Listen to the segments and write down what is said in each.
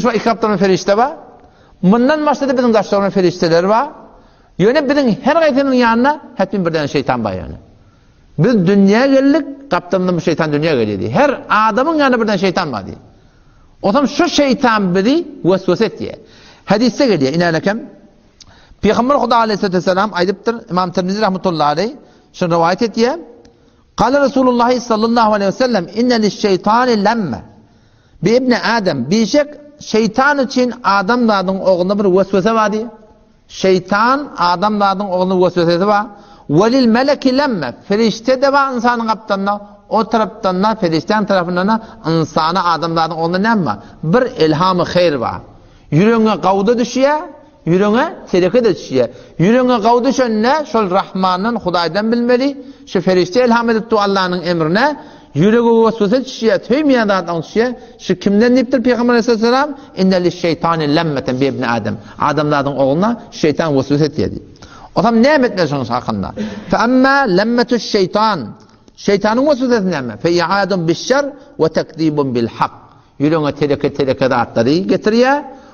Şu iki kaptanın ferişte var. Bundan başladı bizim daşlarının ferişteleri var. Yöne bizim her gayetinin yanına hepin birden şeytan var yani. Biz dünya geldik, kaptanın şeytan dünya geliyor. Her adamın yanında birden şeytan var diye. O zaman şu şeytan biri vesvese ediyor. Hadiste geliyor. İnalekem. Peygamber Huda Aleyhisselatü Vesselam aydıptır. İmam Tirmizi Rahmetullahi Aleyh. Şunu rivayet ediyor. Kale Resulullah sallallahu aleyhi ve sellem inneli şeytani lemme. Bir İbni Adem. Birşek şeytan için adamların oğlunda bir vesvese var diye. Şeytan adamların oğlunda vesvesesi var. Velil meleki lemme. Ferişte de var insanın kaptanına. O taraftan da ferişten tarafından insana adamların oğlunda ne var? Bir ilhamı hayır var. Yüreğine kavda düşüyor. Yüreğine tereke de düşüyor. Yüreğine kavda düşenle şol Rahman'ın Huday'dan bilmeli. Şu ferişte ilham edip Allah'ın emrine. Yüreğine vesvese düşüyor. Tüymeyen dağıtan düşüyor. Şu kimden deyiptir Peygamber Aleyhisselam? İnneli şeytani lemmeten bir ibni Adem. Adamların oğluna şeytan vesvese ediyor. O zaman ne emretmesiniz hakkında? فَأَمَّا لَمَّةُ الشَّيْطَانِ Şeytanın vesvesesi ne mi? فَيَعَادٌ بِالشَّرْ وَتَكْذِيبٌ بِالْحَقِّ Yüreğine tereke dağıtları getiriyor.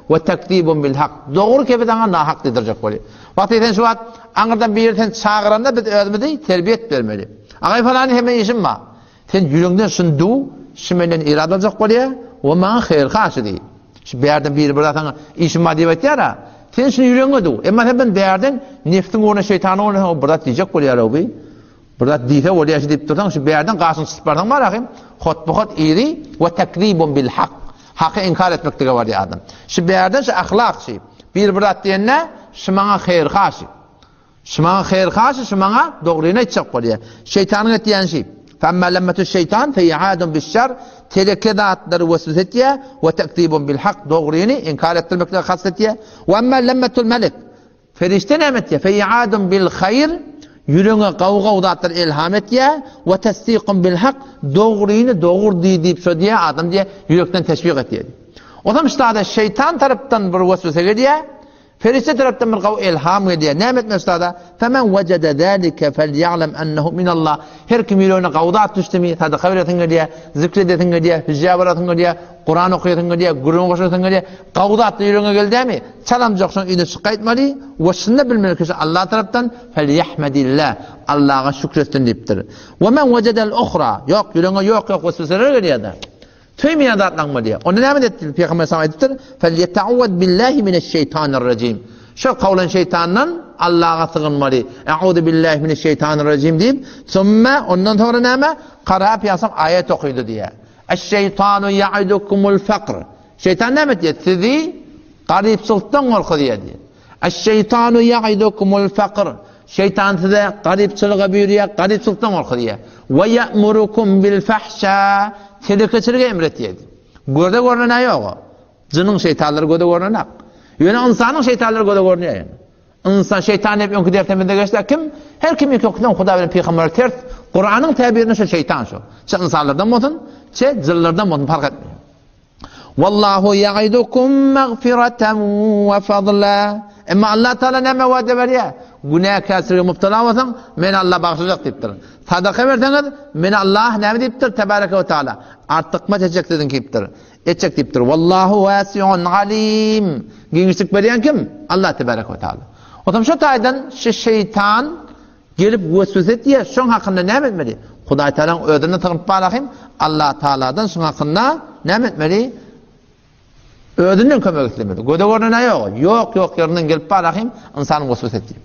وَتَكْذِيبٌ بِالْحَقِّ Doğru kefeden nahak dedirecek böyle. Vakti sen şu an anırdan bir yerden çağıranda biz öğrenmedi, terbiye etmeli. Ağay falan hemen işim var. Sen yüreğinden sunduğu, şimdiden irade olacak böyle. O bana hayır karşı değil. Şimdi bir yerden bir bıraksan işim var diye ya. Sen şimdi yüreğine dur. Ama hemen bir yerden neftin uğruna şeytanın uğruna bırak diyecek böyle ya. Bırak diyse oraya deyip dursan şu bir yerden karşın sıçparsan var akım. Hot iri ve tekribun bil hak. Hakkı inkar etmekte var ya adam. Şu bir yerden şu ahlak şey. Bir bırak diyenle şu bana hayır karşı. Şu bana hayır karşı şu bana doğruyuna içecek böyle. Şeytanın ettiğin şey. فَاَمَّا لَمَّةُ الشَّيْطَانِ فَيَعَادٌ بِالشَّرْ Tereke dağıtları vesvese ediyor. وَتَكْذِيبٌ بِالْحَقِّ Doğruyunu inkar ettirmekle kastediyor. وَاَمَّا لَمَّةُ الْمَلِكِ Ferişte ne emetiyor? فَيَعَادٌ بِالْخَيْرِ Yüreğine kavga dağıtları ilham ediyor. وَتَسْدِيقٌ بِالْحَقِّ Doğruyunu doğru deyip söylüyor adam diye yürekten teşvik ediyor. O zaman işte şeytan taraftan bir vesvese geliyor. Ferişte taraftan bir kavga ilham ediyor. Ne emetme üstada? فَمَنْ وَجَدَ ذَٰلِكَ فَلْيَعْلَمْ أَنَّهُ مِنَ اللّٰهِ Her kim yüreğine kavga at düştü mü? Sadaka veretin geliyor, zikredetin geliyor, hicab veretin geliyor, Kur'an okuyatın geliyor, Kur'an koşatın geliyor. Kavga attı yüreğine geldi mi? Çalamacaksan yine şikayetmeli. Ve şunu bilmeli ki Allah taraftan فَلْيَحْمَدِ اللّٰهِ Allah'a şükretsin deyiptir. وَمَنْ وَجَدَ الْاُخْرَى Yok yüreğine yok vesveseler geliyor da. Tüymeyen dağıtlanma diye. Onu ne etti? Peygamber sana ediptir. فَلْيَتَعُوَدْ بِاللّٰهِ مِنَ الشَّيْطَانِ الرَّجِيمِ Şu kavlen şeytandan Allah'a sığınmalı. Eûzu billahi mineşşeytanirracim deyip sonra ondan sonra ne? Kara piyasam ayet okuydu diye. Eşşeytanu ya'idukumul fakr. Şeytan ne diyor? Sizi garipçılıktan korku diye. Eşşeytanu ya'idukumul fakr. Şeytan size garipçılığa buyuruyor, garipçılıktan korku diye. Ve ya'murukum bil fahşa. Tehlikecilik emretiyor. Görde ne yok? Cının şeytanları görde ne? Yani insanın şeytanları görünüyor yani. İnsan şeytan hep önkü defteminde geçti. Kim? Her kim yoktan Huda ve Peygamber ters. Kur'an'ın tabirini şu şeytan şu. Şu insanlardan mı cıllardan mı fark etmiyor. Vallahu ya'idukum mağfireten ve fadla. Ama Allah Teala ne vaade veriyor? Günah kasırı müptela olsan men Allah bağışlayacak deyiptir. Sadaka verseniz men Allah ne deyiptir? Tebareke ve Teala. Artık mı edecek dedin deyiptir. Edecek deyiptir. Vallahu vasi'un alim. Genişlik veren kim? Allah Tebareke ve Teala. O zaman şu taydan şu şeytan gelip vesvese ediyor. Şunun hakkında ne etmeli? Huday Teala'nın ödünü tanıp bağlayayım. Allah Teala'dan şunun hakkında ne etmeli? Ödünün kömek etmeli. Göde görünen yok. Yok yerinden gelip bağlayayım. İnsanın vesvese ediyor.